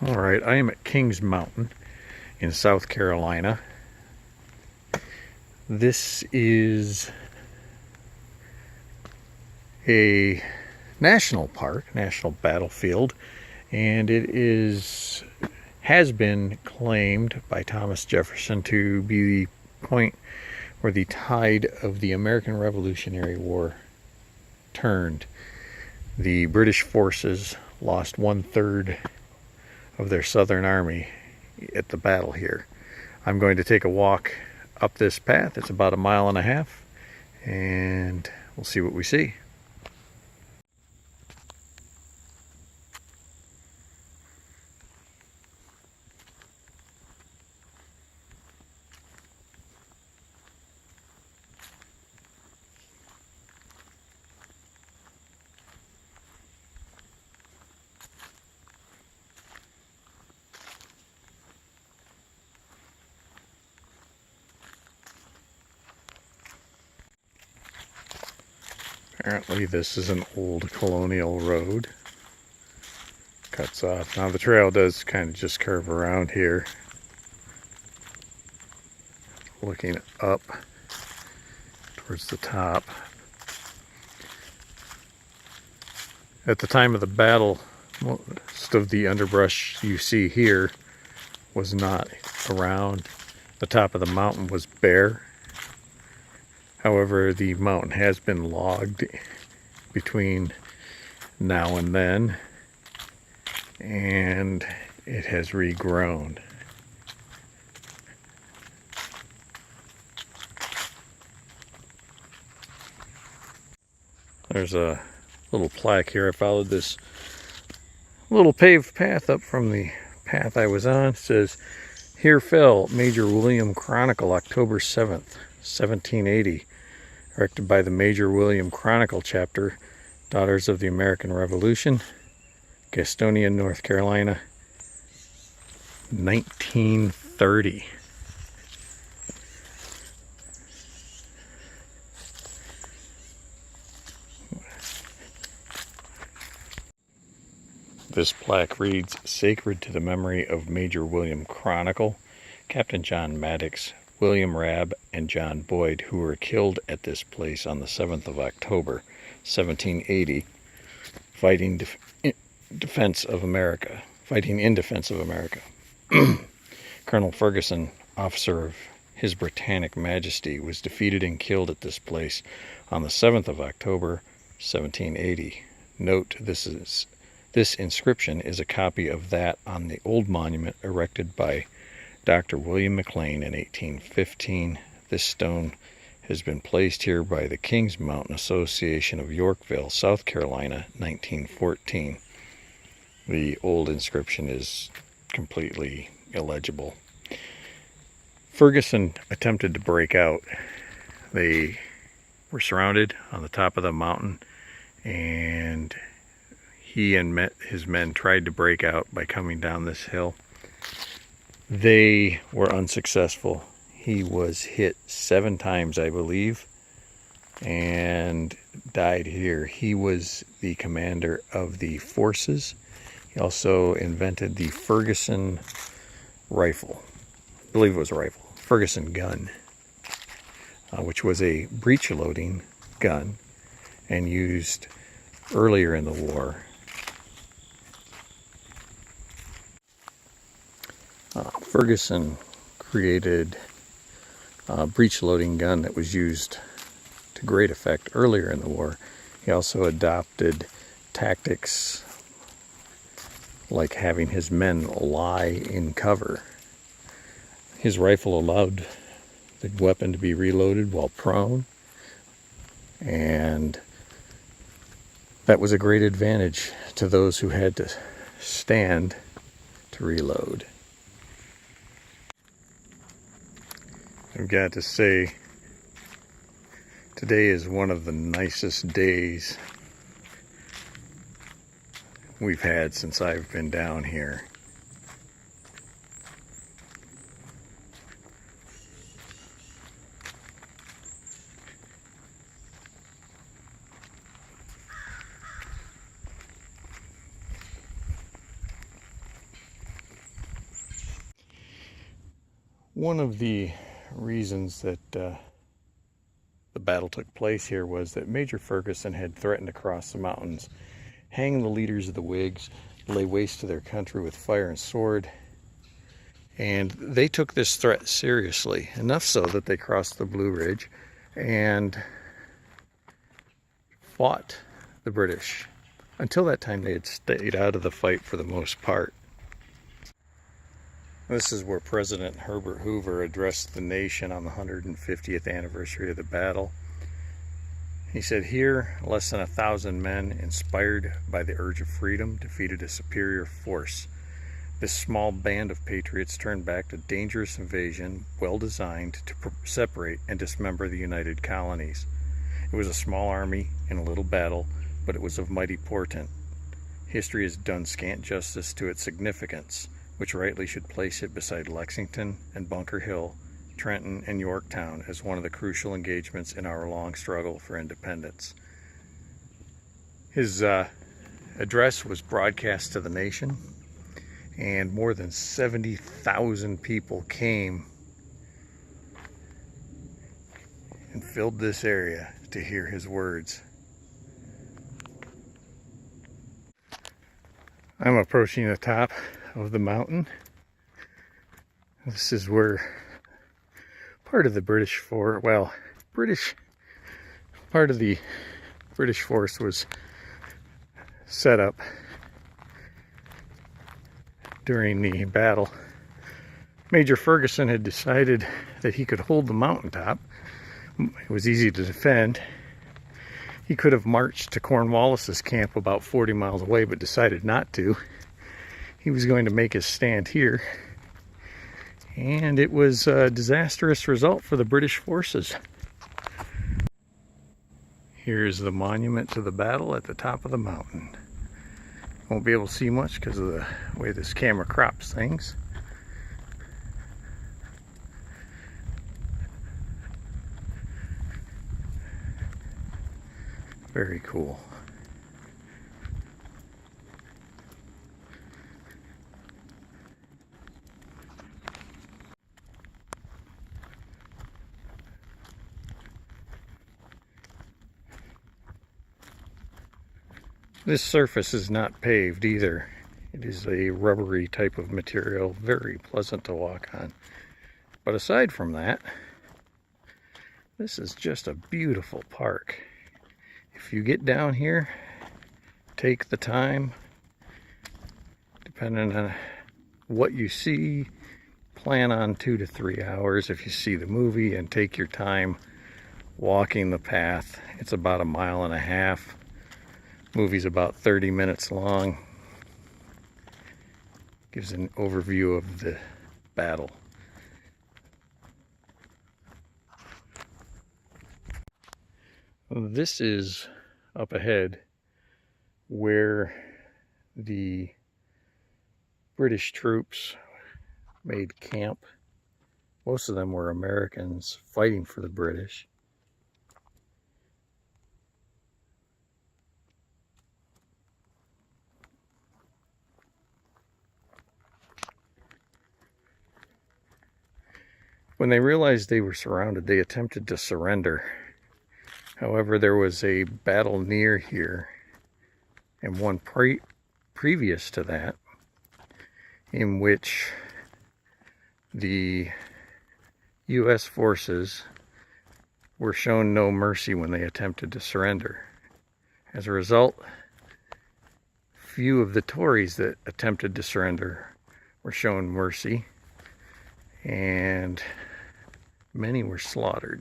All right, I am at Kings Mountain in South Carolina. This is a national park, national battlefield, and it has been claimed by Thomas Jefferson to be the point where the tide of the American Revolutionary War turned. The British forces lost 1/3 of their southern army at the battle here. I'm going to take a walk up this path. It's about 1.5 miles, and we'll see what we see. Apparently this is an old colonial road. Cuts off. Now the trail does kind of just curve around here. Looking up towards the top. At the time of the battle, most of the underbrush you see here was not around. The top of the mountain was bare. However, the mountain has been logged between now and then, and it has regrown. There's a little plaque here. I followed this little paved path up from the path I was on. It says, "Here fell Major William Chronicle, October 7th, 1780. Erected by the Major William Chronicle chapter, Daughters of the American Revolution, Gastonia, North Carolina, 1930. This plaque reads, "Sacred to the memory of Major William Chronicle, Captain John Maddox, William Rabb, and John Boyd, who were killed at this place on the 7th of October, 1780, fighting in defense of America. Colonel Ferguson, officer of His Britannic Majesty, was defeated and killed at this place on the 7th of October, 1780. Note, this inscription is a copy of that on the old monument erected by Dr. William McLean in 1815. This stone has been placed here by the Kings Mountain Association of Yorkville, South Carolina, 1914. The old inscription is completely illegible. Ferguson attempted to break out. They were surrounded on the top of the mountain, and he and his men tried to break out by coming down this hill. They were unsuccessful. He was hit 7 times, I believe, and died here. He was the commander of the forces. He also invented the Ferguson rifle. I believe it was a rifle. Ferguson gun, which was a breech-loading gun and used earlier in the war. Ferguson created a breech-loading gun that was used to great effect earlier in the war. He also adopted tactics like having his men lie in cover. His rifle allowed the weapon to be reloaded while prone, and that was a great advantage to those who had to stand to reload. I've got to say, today is one of the nicest days we've had since I've been down here. One of the reasons that the battle took place here was that Major Ferguson had threatened to cross the mountains, hang the leaders of the Whigs, lay waste to their country with fire and sword. And they took this threat seriously, enough so that they crossed the Blue Ridge and fought the British. Until that time, they had stayed out of the fight for the most part. This is where President Herbert Hoover addressed the nation on the 150th anniversary of the battle. He said, "Here, less than 1,000 men, inspired by the urge of freedom, defeated a superior force. This small band of patriots turned back a dangerous invasion, well designed to separate and dismember the United Colonies. It was a small army in a little battle, but it was of mighty portent. History has done scant justice to its significance, which rightly should place it beside Lexington and Bunker Hill, Trenton and Yorktown as one of the crucial engagements in our long struggle for independence." His address was broadcast to the nation, and more than 70,000 people came and filled this area to hear his words. I'm approaching the top of the mountain. This is where part of the British force, part of the British force was set up during the battle. Major Ferguson had decided that he could hold the mountaintop. It was easy to defend. He could have marched to Cornwallis's camp about 40 miles away, but decided not to. He was going to make his stand here, and it was a disastrous result for the British forces. Here's the monument to the battle at the top of the mountain. Won't be able to see much because of the way this camera crops things. Very cool. This surface is not paved either. It is a rubbery type of material, very pleasant to walk on. But aside from that, this is just a beautiful park. If you get down here, take the time, depending on what you see, plan on 2 to 3 hours if you see the movie, and take your time walking the path. It's about 1.5 miles. Movie's about 30 minutes long. Gives an overview of the battle. This is up ahead where the British troops made camp. Most of them were Americans fighting for the British. When they realized they were surrounded, they attempted to surrender. However, there was a battle near here, and one previous to that, in which the U.S. forces were shown no mercy when they attempted to surrender. As a result, few of the Tories that attempted to surrender were shown mercy, and many were slaughtered.